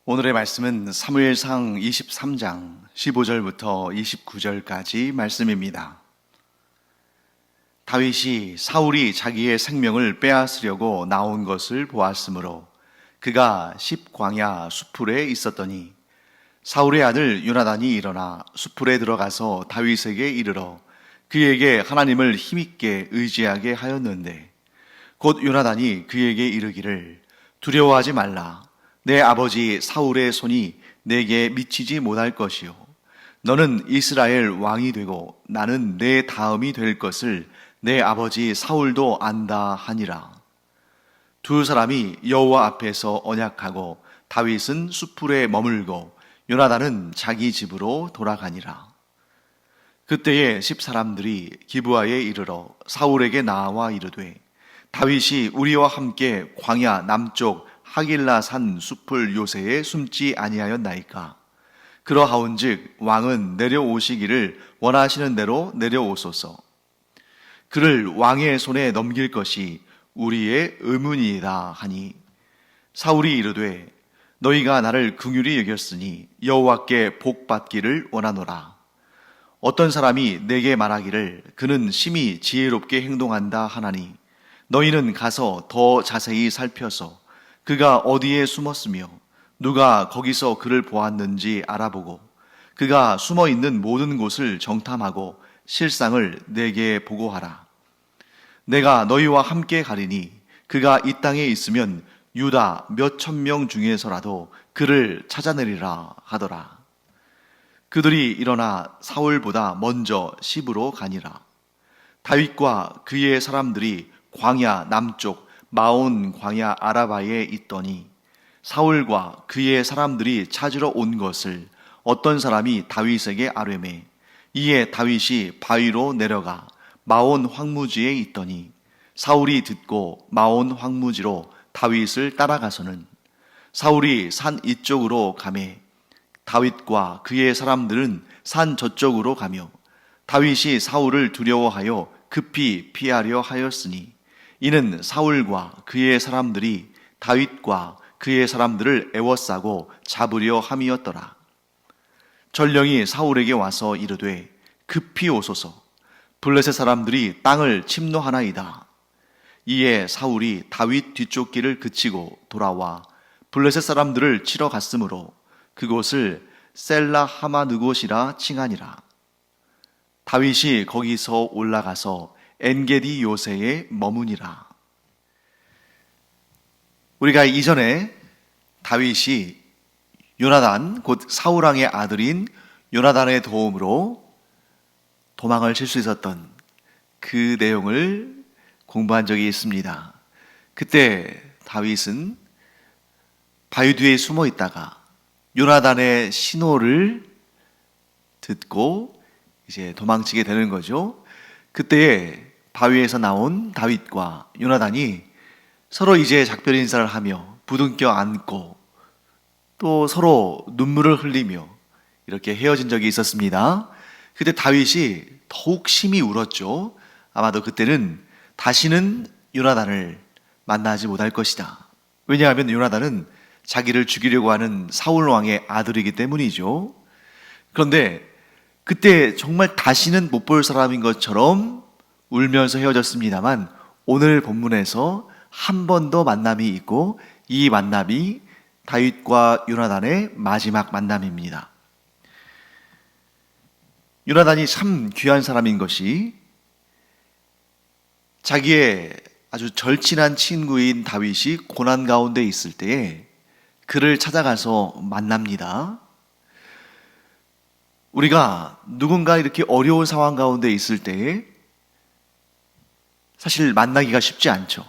오늘의 말씀은 사무엘상 23장 15절부터 29절까지 말씀입니다. 다윗이 사울이 자기의 생명을 빼앗으려고 나온 것을 보았으므로 그가 십광야 수풀에 있었더니 사울의 아들 요나단이 일어나 수풀에 들어가서 다윗에게 이르러 그에게 하나님을 힘있게 의지하게 하였는데 곧 요나단이 그에게 이르기를 두려워하지 말라. 내 아버지 사울의 손이 내게 미치지 못할 것이요 너는 이스라엘 왕이 되고 나는 내 다음이 될 것을 내 아버지 사울도 안다 하니라. 두 사람이 여호와 앞에서 언약하고 다윗은 수풀에 머물고 요나단은 자기 집으로 돌아가니라. 그때에 십사람들이 기브아에 이르러 사울에게 나와 이르되 다윗이 우리와 함께 광야 남쪽 하길라 산 숲을 요새에 숨지 아니하였나이까. 그러하온즉 왕은 내려오시기를 원하시는 대로 내려오소서. 그를 왕의 손에 넘길 것이 우리의 의문이다 하니 사울이 이르되 너희가 나를 긍휼히 여겼으니 여호와께 복 받기를 원하노라. 어떤 사람이 내게 말하기를 그는 심히 지혜롭게 행동한다 하나니 너희는 가서 더 자세히 살펴서 그가 어디에 숨었으며 누가 거기서 그를 보았는지 알아보고 그가 숨어 있는 모든 곳을 정탐하고 실상을 내게 보고하라. 내가 너희와 함께 가리니 그가 이 땅에 있으면 유다 몇 천 명 중에서라도 그를 찾아내리라 하더라. 그들이 일어나 사울보다 먼저 시브로 가니라. 다윗과 그의 사람들이 광야 남쪽 마온 광야 아라바에 있더니 사울과 그의 사람들이 찾으러 온 것을 어떤 사람이 다윗에게 아뢰매 이에 다윗이 바위로 내려가 마온 황무지에 있더니 사울이 듣고 마온 황무지로 다윗을 따라가서는 사울이 산 이쪽으로 가매 다윗과 그의 사람들은 산 저쪽으로 가며 다윗이 사울을 두려워하여 급히 피하려 하였으니 이는 사울과 그의 사람들이 다윗과 그의 사람들을 애워싸고 잡으려 함이었더라. 전령이 사울에게 와서 이르되 급히 오소서. 블레셋 사람들이 땅을 침노하나이다. 이에 사울이 다윗 뒤쫓기를 그치고 돌아와 블레셋 사람들을 치러 갔으므로 그곳을 셀라 하마느곳이라 칭하니라. 다윗이 거기서 올라가서 엔게디 요새에 머무니라. 우리가 이전에 다윗이 요나단 곧 사울왕의 아들인 요나단의 도움으로 도망을 칠 수 있었던 그 내용을 공부한 적이 있습니다. 그때 다윗은 바위 뒤에 숨어 있다가 요나단의 신호를 듣고 이제 도망치게 되는 거죠. 그때에 바위에서 나온 다윗과 요나단이 서로 이제 작별 인사를 하며 부둥켜 안고 또 서로 눈물을 흘리며 이렇게 헤어진 적이 있었습니다. 그때 다윗이 더욱 심히 울었죠. 아마도 그때는 다시는 요나단을 만나지 못할 것이다. 왜냐하면 요나단은 자기를 죽이려고 하는 사울 왕의 아들이기 때문이죠. 그런데 그때 정말 다시는 못 볼 사람인 것처럼 울면서 헤어졌습니다만 오늘 본문에서 한 번 더 만남이 있고 이 만남이 다윗과 요나단의 마지막 만남입니다. 요나단이 참 귀한 사람인 것이 자기의 아주 절친한 친구인 다윗이 고난 가운데 있을 때에 그를 찾아가서 만납니다. 우리가 누군가 이렇게 어려운 상황 가운데 있을 때에 사실 만나기가 쉽지 않죠.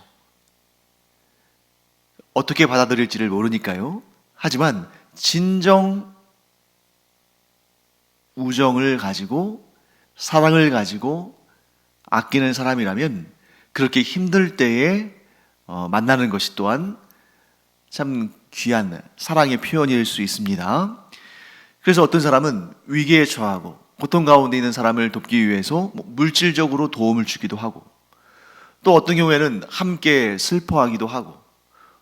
어떻게 받아들일지를 모르니까요. 하지만 진정 우정을 가지고 사랑을 가지고 아끼는 사람이라면 그렇게 힘들 때에 만나는 것이 또한 참 귀한 사랑의 표현일 수 있습니다. 그래서 어떤 사람은 위기에 처하고 고통 가운데 있는 사람을 돕기 위해서 물질적으로 도움을 주기도 하고 또 어떤 경우에는 함께 슬퍼하기도 하고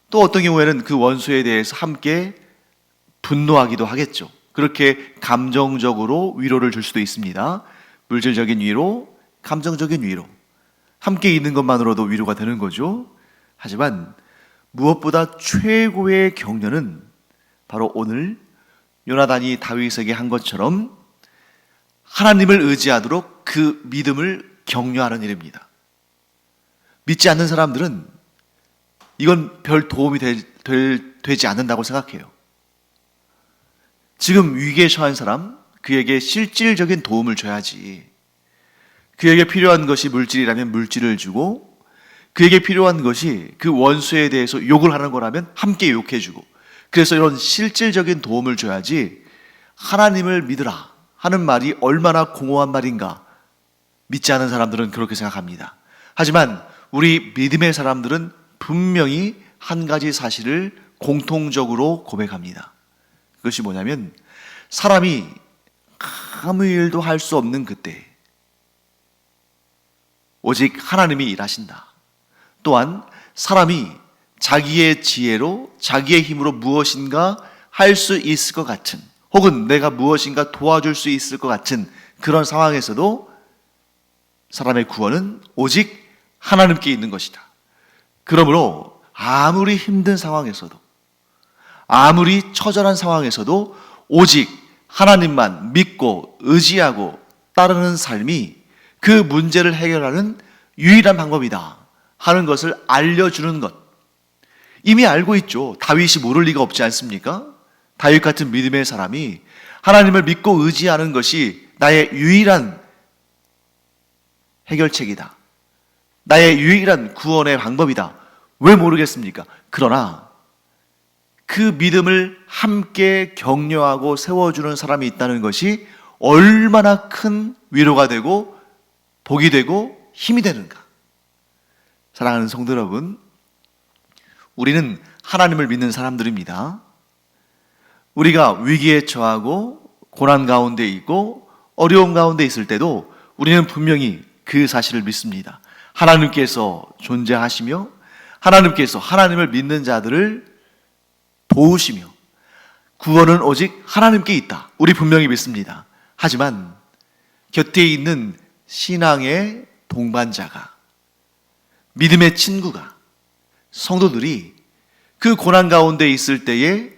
또 어떤 경우에는 그 원수에 대해서 함께 분노하기도 하겠죠. 그렇게 감정적으로 위로를 줄 수도 있습니다. 물질적인 위로, 감정적인 위로. 함께 있는 것만으로도 위로가 되는 거죠. 하지만 무엇보다 최고의 격려는 바로 오늘 요나단이 다윗에게 한 것처럼 하나님을 의지하도록 그 믿음을 격려하는 일입니다. 믿지 않는 사람들은 이건 별 도움이 되지 않는다고 생각해요. 지금 위기에 처한 사람, 그에게 실질적인 도움을 줘야지. 그에게 필요한 것이 물질이라면 물질을 주고, 그에게 필요한 것이 그 원수에 대해서 욕을 하는 거라면 함께 욕해주고, 그래서 이런 실질적인 도움을 줘야지 하나님을 믿으라 하는 말이 얼마나 공허한 말인가. 믿지 않은 사람들은 그렇게 생각합니다. 하지만 우리 믿음의 사람들은 분명히 한 가지 사실을 공통적으로 고백합니다. 그것이 뭐냐면 사람이 아무 일도 할 수 없는 그때 오직 하나님이 일하신다. 또한 사람이 자기의 지혜로 자기의 힘으로 무엇인가 할 수 있을 것 같은, 혹은 내가 무엇인가 도와줄 수 있을 것 같은 그런 상황에서도 사람의 구원은 오직 하나님께 있는 것이다. 그러므로 아무리 힘든 상황에서도, 아무리 처절한 상황에서도 오직 하나님만 믿고 의지하고 따르는 삶이 그 문제를 해결하는 유일한 방법이다 하는 것을 알려주는 것. 이미 알고 있죠. 다윗이 모를 리가 없지 않습니까? 다윗 같은 믿음의 사람이 하나님을 믿고 의지하는 것이 나의 유일한 해결책이다, 나의 유일한 구원의 방법이다. 왜 모르겠습니까? 그러나 그 믿음을 함께 격려하고 세워주는 사람이 있다는 것이 얼마나 큰 위로가 되고 복이 되고 힘이 되는가. 사랑하는 성도 여러분, 우리는 하나님을 믿는 사람들입니다. 우리가 위기에 처하고 고난 가운데 있고 어려움 가운데 있을 때도 우리는 분명히 그 사실을 믿습니다. 하나님께서 존재하시며 하나님께서 하나님을 믿는 자들을 도우시며 구원은 오직 하나님께 있다. 우리 분명히 믿습니다. 하지만 곁에 있는 신앙의 동반자가, 믿음의 친구가, 성도들이 그 고난 가운데 있을 때에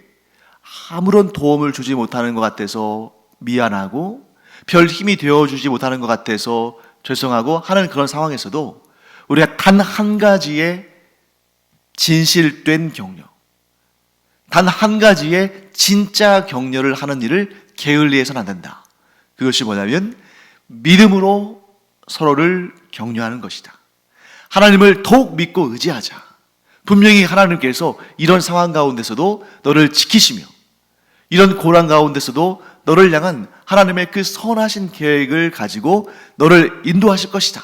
아무런 도움을 주지 못하는 것 같아서 미안하고 별 힘이 되어주지 못하는 것 같아서 죄송하고 하는 그런 상황에서도 우리가 단 한 가지의 진실된 격려, 단 한 가지의 진짜 격려를 하는 일을 게을리해서는 안 된다. 그것이 뭐냐면 믿음으로 서로를 격려하는 것이다. 하나님을 더욱 믿고 의지하자. 분명히 하나님께서 이런 상황 가운데서도 너를 지키시며 이런 고난 가운데서도 너를 향한 하나님의 그 선하신 계획을 가지고 너를 인도하실 것이다.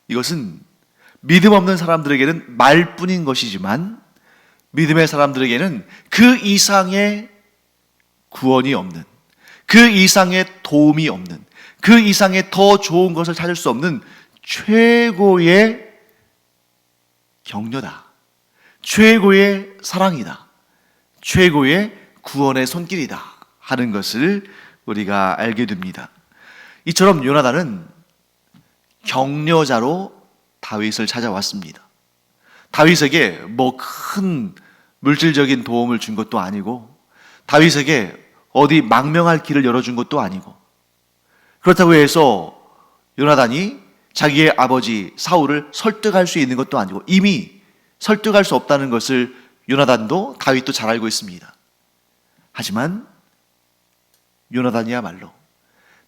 이것은 믿음 없는 사람들에게는 말뿐인 것이지만 믿음의 사람들에게는 그 이상의 구원이 없는, 그 이상의 도움이 없는, 그 이상의 더 좋은 것을 찾을 수 없는 최고의 격려다. 최고의 사랑이다. 최고의 구원의 손길이다 하는 것을 우리가 알게 됩니다. 이처럼 요나단은 격려자로 다윗을 찾아왔습니다. 다윗에게 뭐 큰 물질적인 도움을 준 것도 아니고 다윗에게 어디 망명할 길을 열어준 것도 아니고, 그렇다고 해서 요나단이 자기의 아버지 사울을 설득할 수 있는 것도 아니고, 이미 설득할 수 없다는 것을 요나단도 다윗도 잘 알고 있습니다. 하지만 요나단이야말로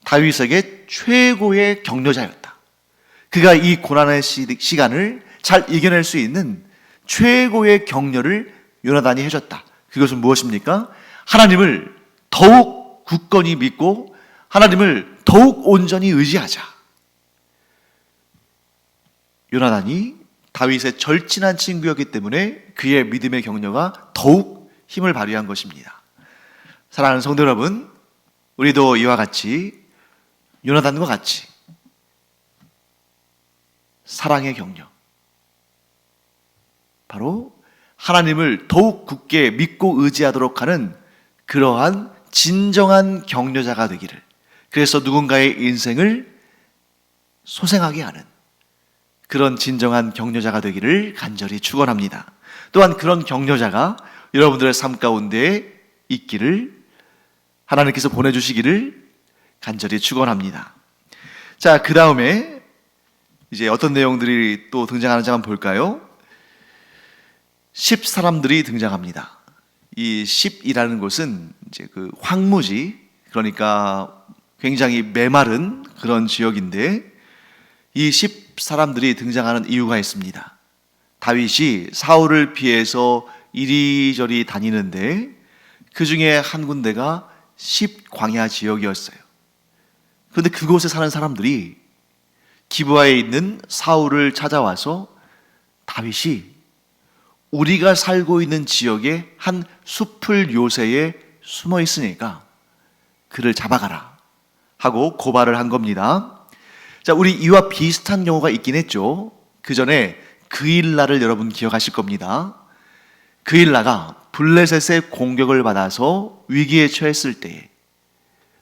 다윗에게 최고의 격려자였다. 그가 이 고난의 시간을 잘 이겨낼 수 있는 최고의 격려를 요나단이 해줬다. 그것은 무엇입니까? 하나님을 더욱 굳건히 믿고 하나님을 더욱 온전히 의지하자. 요나단이 다윗의 절친한 친구였기 때문에 그의 믿음의 격려가 더욱 힘을 발휘한 것입니다. 사랑하는 성도 여러분, 우리도 이와 같이 요나단과 같이 사랑의 격려, 바로 하나님을 더욱 굳게 믿고 의지하도록 하는 그러한 진정한 격려자가 되기를, 그래서 누군가의 인생을 소생하게 하는 그런 진정한 격려자가 되기를 간절히 축원합니다. 또한 그런 격려자가 여러분들의 삶 가운데 있기를 하나님께서 보내주시기를 간절히 축원합니다. 자, 그 다음에 이제 어떤 내용들이 또 등장하는지 한번 볼까요? 10 사람들이 등장합니다. 이 10이라는 곳은 이제 그 황무지, 그러니까 굉장히 메마른 그런 지역인데, 이 10 사람들이 등장하는 이유가 있습니다. 다윗이 사울을 피해서 이리저리 다니는데 그 중에 한 군데가 10 광야 지역이었어요. 그런데 그곳에 사는 사람들이 기브아에 있는 사울을 찾아와서, 다윗이 우리가 살고 있는 지역의 한 숲을 요새에 숨어 있으니까 그를 잡아가라 하고 고발을 한 겁니다. 자, 우리 이와 비슷한 경우가 있긴 했죠. 그 전에 그일라를 여러분 기억하실 겁니다. 그일라가 블레셋의 공격을 받아서 위기에 처했을 때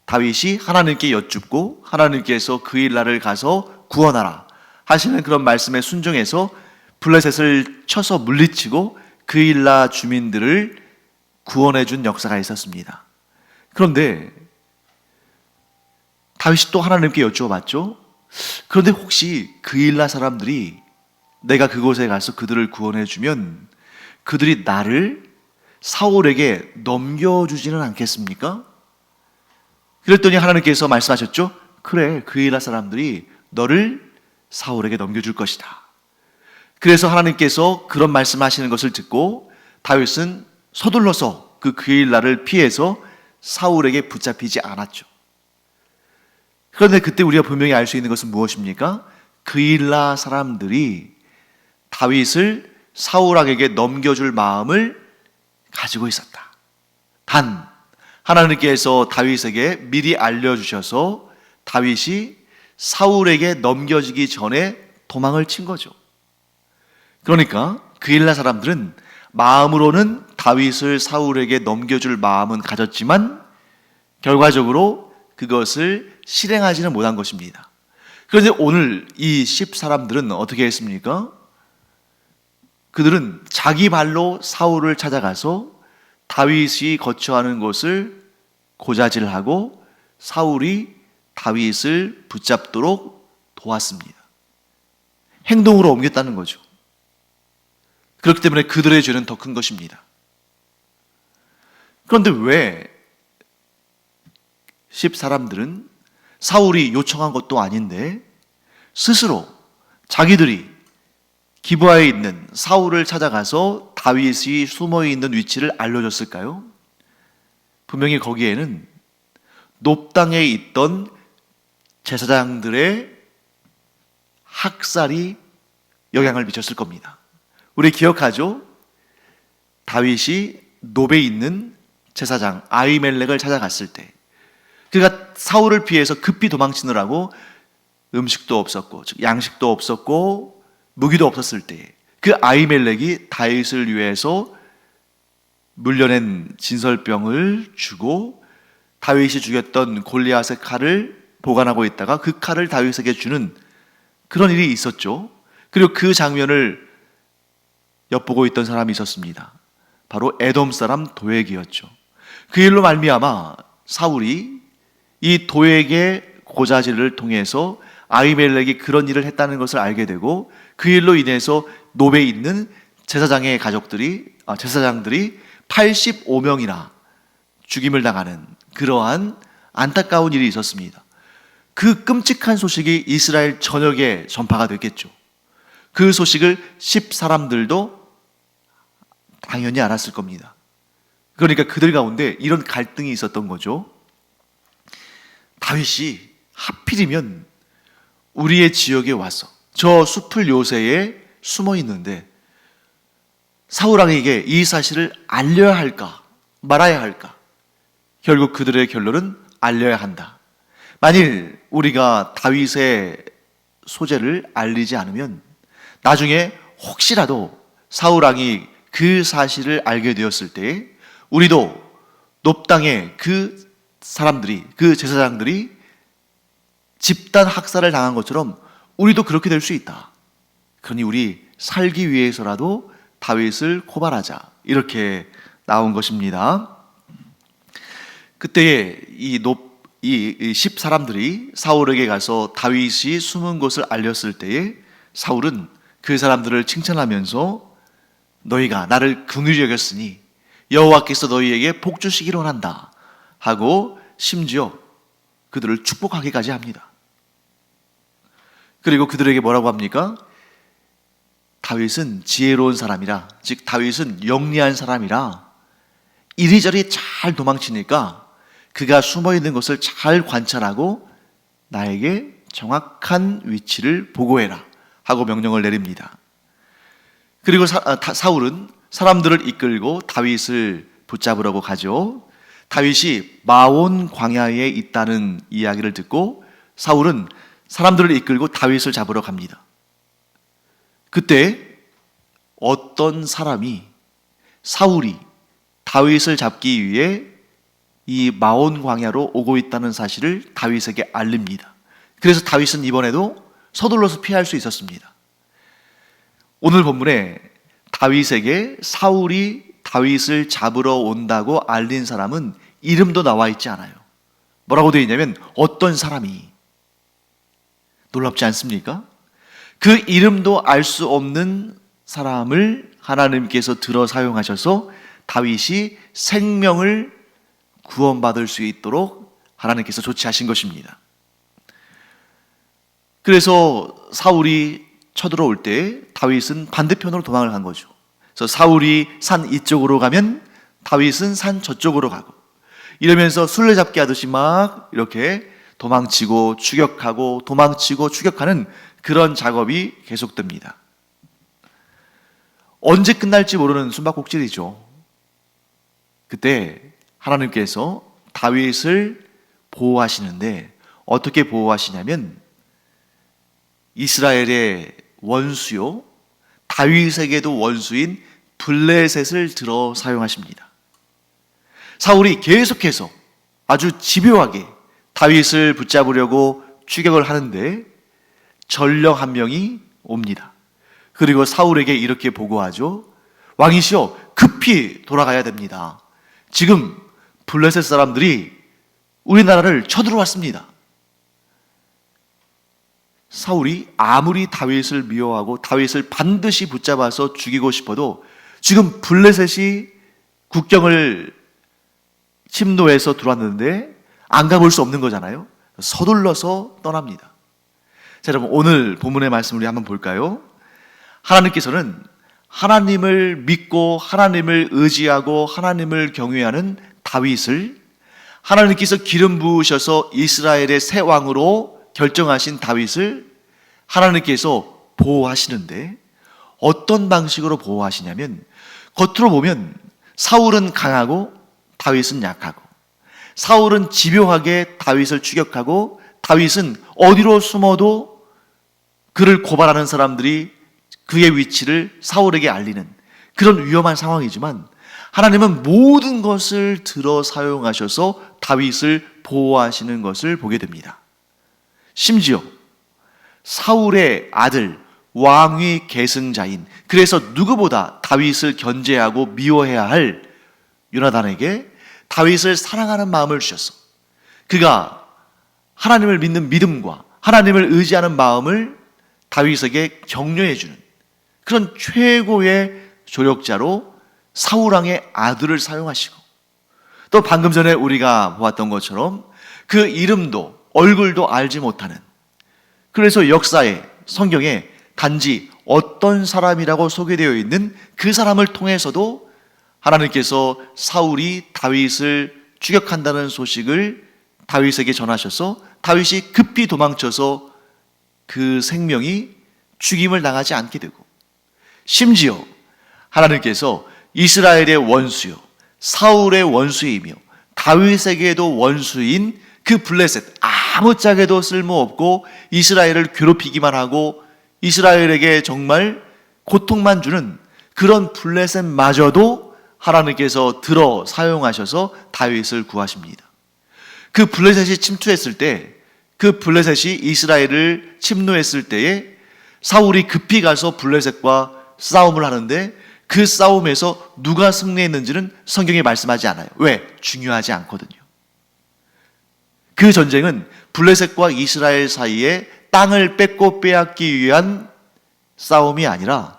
다윗이 하나님께 여쭙고 하나님께서 그일라를 가서 구원하라 하시는 그런 말씀에 순종해서 블레셋을 쳐서 물리치고 그일라 주민들을 구원해 준 역사가 있었습니다. 그런데 다윗이 또 하나님께 여쭈어봤죠. 그런데 혹시 그일라 사람들이 내가 그곳에 가서 그들을 구원해 주면 그들이 나를 사울에게 넘겨주지는 않겠습니까? 그랬더니 하나님께서 말씀하셨죠. 그래, 그일라 사람들이 너를 사울에게 넘겨줄 것이다. 그래서 하나님께서 그런 말씀하시는 것을 듣고 다윗은 서둘러서 그 그일라를 피해서 사울에게 붙잡히지 않았죠. 그런데 그때 우리가 분명히 알 수 있는 것은 무엇입니까? 그일라 사람들이 다윗을 사울에게 넘겨줄 마음을 가지고 있었다. 단 하나님께서 다윗에게 미리 알려주셔서 다윗이 사울에게 넘겨지기 전에 도망을 친 거죠. 그러니까 그일라 사람들은 마음으로는 다윗을 사울에게 넘겨줄 마음은 가졌지만 결과적으로 그것을 실행하지는 못한 것입니다. 그런데 오늘 이 10 사람들은 어떻게 했습니까? 그들은 자기 발로 사울을 찾아가서 다윗이 거처하는 곳을 고자질하고 사울이 다윗을 붙잡도록 도왔습니다. 행동으로 옮겼다는 거죠. 그렇기 때문에 그들의 죄는 더 큰 것입니다. 그런데 왜 10 사람들은 사울이 요청한 것도 아닌데 스스로 자기들이 기브아에 있는 사울을 찾아가서 다윗이 숨어 있는 위치를 알려줬을까요? 분명히 거기에는 높당에 있던 제사장들의 학살이 영향을 미쳤을 겁니다. 우리 기억하죠? 다윗이 노베에 있는 제사장 아히멜렉을 찾아갔을 때 그가 사울을 피해서 급히 도망치느라고 음식도 없었고 양식도 없었고 무기도 없었을 때 그 아히멜렉이 다윗을 위해서 물려낸 진설병을 주고 다윗이 죽였던 골리앗의 칼을 보관하고 있다가 그 칼을 다윗에게 주는 그런 일이 있었죠. 그리고 그 장면을 엿보고 있던 사람이 있었습니다. 바로 에돔 사람 도액이었죠. 그 일로 말미암아 사울이 이 도액의 고자질을 통해서 아히멜렉이 그런 일을 했다는 것을 알게 되고 그 일로 인해서 노베에 있는 제사장의 제사장들이 85명이나 죽임을 당하는 그러한 안타까운 일이 있었습니다. 그 끔찍한 소식이 이스라엘 전역에 전파가 됐겠죠. 그 소식을 10 사람들도 당연히 알았을 겁니다. 그러니까 그들 가운데 이런 갈등이 있었던 거죠. 다윗이 하필이면 우리의 지역에 와서 저 숲을 요새에 숨어 있는데 사울왕에게 이 사실을 알려야 할까 말아야 할까? 결국 그들의 결론은 알려야 한다. 만일 우리가 다윗의 소재를 알리지 않으면 나중에 혹시라도 사울왕이 그 사실을 알게 되었을 때 우리도 높당의 그 사람들이, 그 제사장들이 집단 학살을 당한 것처럼 우리도 그렇게 될 수 있다. 그러니 우리 살기 위해서라도 다윗을 고발하자. 이렇게 나온 것입니다. 그때에 이 10 사람들이 사울에게 가서 다윗이 숨은 곳을 알렸을 때에 사울은 그 사람들을 칭찬하면서 너희가 나를 긍휼히 여겼으니 여호와께서 너희에게 복 주시기를 원한다 하고 심지어 그들을 축복하기까지 합니다. 그리고 그들에게 뭐라고 합니까? 다윗은 지혜로운 사람이라, 즉 다윗은 영리한 사람이라 이리저리 잘 도망치니까 그가 숨어있는 것을 잘 관찰하고 나에게 정확한 위치를 보고해라 하고 명령을 내립니다. 그리고 사울은 사람들을 이끌고 다윗을 붙잡으려고 가죠. 다윗이 마온 광야에 있다는 이야기를 듣고 사울은 사람들을 이끌고 다윗을 잡으러 갑니다. 그때 어떤 사람이 사울이 다윗을 잡기 위해 이 마온 광야로 오고 있다는 사실을 다윗에게 알립니다. 그래서 다윗은 이번에도 서둘러서 피할 수 있었습니다. 오늘 본문에 다윗에게 사울이 다윗을 잡으러 온다고 알린 사람은 이름도 나와 있지 않아요. 뭐라고 되어 있냐면 어떤 사람이. 놀랍지 않습니까? 그 이름도 알 수 없는 사람을 하나님께서 들어 사용하셔서 다윗이 생명을 구원받을 수 있도록 하나님께서 조치하신 것입니다. 그래서 사울이 쳐들어올 때 다윗은 반대편으로 도망을 간 거죠. 그래서 사울이 산 이쪽으로 가면 다윗은 산 저쪽으로 가고, 이러면서 술래잡기 하듯이 막 이렇게 도망치고 추격하고 도망치고 추격하는 그런 작업이 계속됩니다. 언제 끝날지 모르는 숨바꼭질이죠. 그때 하나님께서 다윗을 보호하시는데 어떻게 보호하시냐면 이스라엘의 원수요, 다윗에게도 원수인 블레셋을 들어 사용하십니다. 사울이 계속해서 아주 집요하게 다윗을 붙잡으려고 추격을 하는데 전령 한 명이 옵니다. 그리고 사울에게 이렇게 보고하죠. 왕이시여, 급히 돌아가야 됩니다. 지금 블레셋 사람들이 우리나라를 쳐들어왔습니다. 사울이 아무리 다윗을 미워하고 다윗을 반드시 붙잡아서 죽이고 싶어도 지금 블레셋이 국경을 침노해서 들어왔는데 안 가볼 수 없는 거잖아요. 서둘러서 떠납니다. 자, 여러분, 오늘 본문의 말씀을 우리 한번 볼까요? 하나님께서는 하나님을 믿고 하나님을 의지하고 하나님을 경외하는 다윗을, 하나님께서 기름 부으셔서 이스라엘의 새 왕으로 결정하신 다윗을 하나님께서 보호하시는데 어떤 방식으로 보호하시냐면, 겉으로 보면 사울은 강하고 다윗은 약하고, 사울은 집요하게 다윗을 추격하고 다윗은 어디로 숨어도 그를 고발하는 사람들이 그의 위치를 사울에게 알리는 그런 위험한 상황이지만, 하나님은 모든 것을 들어 사용하셔서 다윗을 보호하시는 것을 보게 됩니다. 심지어 사울의 아들, 왕위 계승자인, 그래서 누구보다 다윗을 견제하고 미워해야 할 요나단에게 다윗을 사랑하는 마음을 주셨어. 그가 하나님을 믿는 믿음과 하나님을 의지하는 마음을 다윗에게 격려해 주는 그런 최고의 조력자로 사울왕의 아들을 사용하시고, 또 방금 전에 우리가 보았던 것처럼 그 이름도 얼굴도 알지 못하는, 그래서 역사에, 성경에 단지 어떤 사람이라고 소개되어 있는 그 사람을 통해서도 하나님께서 사울이 다윗을 추격한다는 소식을 다윗에게 전하셔서 다윗이 급히 도망쳐서 그 생명이 죽임을 당하지 않게 되고, 심지어 하나님께서 이스라엘의 원수요, 사울의 원수이며 다윗에게도 원수인 그 블레셋, 아무짝에도 쓸모없고 이스라엘을 괴롭히기만 하고 이스라엘에게 정말 고통만 주는 그런 블레셋마저도 하나님께서 들어 사용하셔서 다윗을 구하십니다. 그 블레셋이 침투했을 때, 그 블레셋이 이스라엘을 침노했을 때에 사울이 급히 가서 블레셋과 싸움을 하는데 그 싸움에서 누가 승리했는지는 성경에 말씀하지 않아요. 왜? 중요하지 않거든요. 그 전쟁은 블레셋과 이스라엘 사이에 땅을 뺏고 빼앗기 위한 싸움이 아니라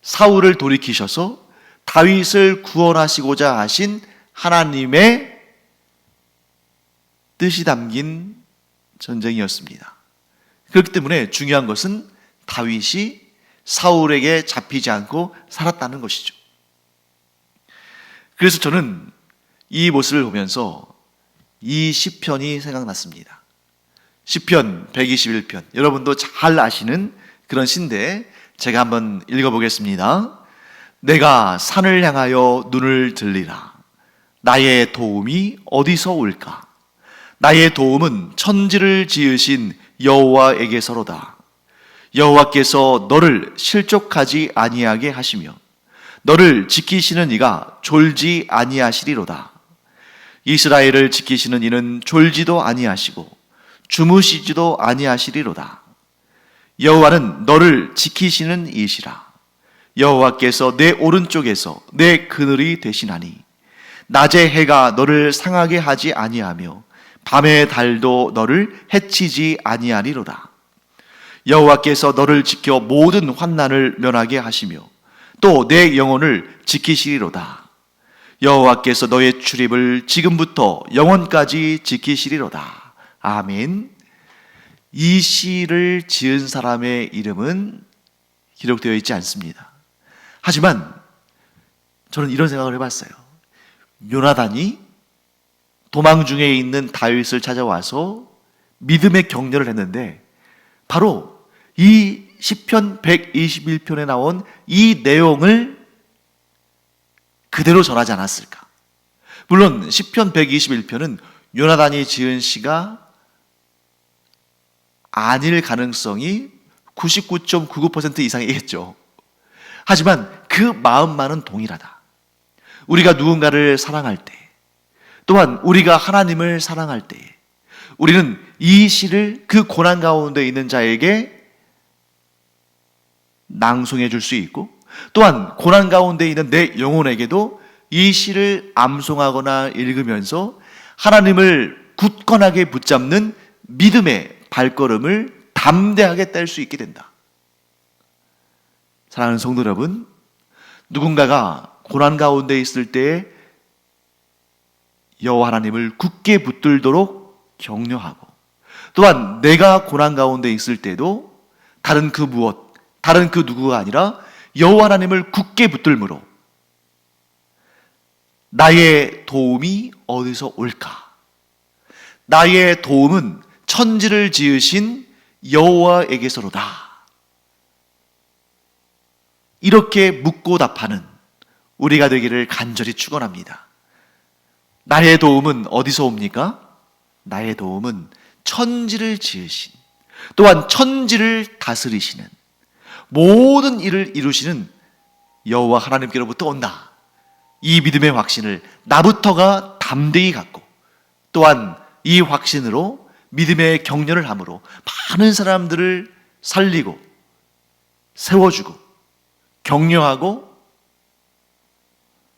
사울을 돌이키셔서 다윗을 구원하시고자 하신 하나님의 뜻이 담긴 전쟁이었습니다. 그렇기 때문에 중요한 것은 다윗이 사울에게 잡히지 않고 살았다는 것이죠. 그래서 저는 이 모습을 보면서 이 시편이 생각났습니다. 시편 121편, 여러분도 잘 아시는 그런 시인데 제가 한번 읽어보겠습니다. 내가 산을 향하여 눈을 들리라. 나의 도움이 어디서 올까? 나의 도움은 천지를 지으신 여호와에게서로다. 여호와께서 너를 실족하지 아니하게 하시며 너를 지키시는 이가 졸지 아니하시리로다. 이스라엘을 지키시는 이는 졸지도 아니하시고 주무시지도 아니하시리로다. 여호와는 너를 지키시는 이시라. 여호와께서 내 오른쪽에서 내 그늘이 되시나니 낮의 해가 너를 상하게 하지 아니하며 밤의 달도 너를 해치지 아니하리로다. 여호와께서 너를 지켜 모든 환난을 면하게 하시며 또 내 영혼을 지키시리로다. 여호와께서 너의 출입을 지금부터 영원까지 지키시리로다. 아멘. 이 시를 지은 사람의 이름은 기록되어 있지 않습니다. 하지만 저는 이런 생각을 해봤어요. 요나단이 도망 중에 있는 다윗을 찾아와서 믿음의 격려를 했는데 바로 이 시편 121편에 나온 이 내용을 그대로 전하지 않았을까? 물론 시편 121편은 요나단이 지은 시가 아닐 가능성이 99.99% 이상이겠죠. 하지만 그 마음만은 동일하다. 우리가 누군가를 사랑할 때, 또한 우리가 하나님을 사랑할 때 우리는 이 시를 그 고난 가운데 있는 자에게 낭송해 줄 수 있고, 또한 고난 가운데 있는 내 영혼에게도 이 시를 암송하거나 읽으면서 하나님을 굳건하게 붙잡는 믿음의 발걸음을 담대하게 뗄 수 있게 된다. 사랑하는 성도 여러분, 누군가가 고난 가운데 있을 때에 여호와 하나님을 굳게 붙들도록 격려하고, 또한 내가 고난 가운데 있을 때도 다른 그 무엇, 다른 그 누구가 아니라 여호와 하나님을 굳게 붙들므로 나의 도움이 어디서 올까? 나의 도움은 천지를 지으신 여호와에게서로다. 이렇게 묻고 답하는 우리가 되기를 간절히 축원합니다. 나의 도움은 어디서 옵니까? 나의 도움은 천지를 지으신, 또한 천지를 다스리시는, 모든 일을 이루시는 여호와 하나님께로부터 온다. 이 믿음의 확신을 나부터가 담대히 갖고, 또한 이 확신으로 믿음의 격려를 함으로 많은 사람들을 살리고 세워주고 격려하고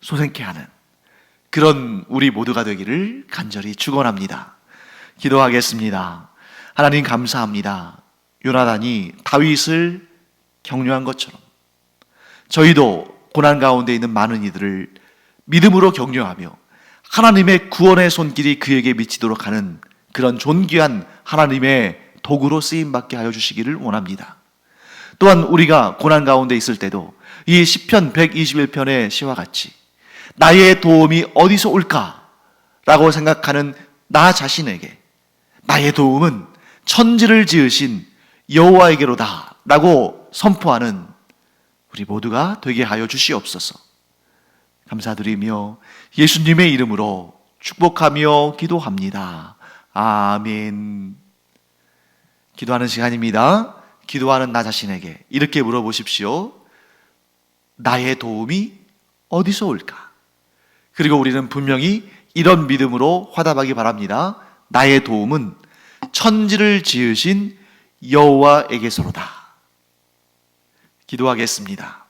소생케 하는 그런 우리 모두가 되기를 간절히 축원합니다. 기도하겠습니다. 하나님 감사합니다. 요나단이 다윗을 격려한 것처럼 저희도 고난 가운데 있는 많은 이들을 믿음으로 격려하며 하나님의 구원의 손길이 그에게 미치도록 하는 그런 존귀한 하나님의 도구로 쓰임받게 하여 주시기를 원합니다. 또한 우리가 고난 가운데 있을 때도 이 시편 121편의 시와 같이 나의 도움이 어디서 올까? 라고 생각하는 나 자신에게 나의 도움은 천지를 지으신 여호와에게로다 라고 선포하는 우리 모두가 되게 하여 주시옵소서. 감사드리며 예수님의 이름으로 축복하며 기도합니다. 아멘. 기도하는 시간입니다. 기도하는 나 자신에게 이렇게 물어보십시오. 나의 도움이 어디서 올까? 그리고 우리는 분명히 이런 믿음으로 화답하기 바랍니다. 나의 도움은 천지를 지으신 여호와에게서로다. 기도하겠습니다.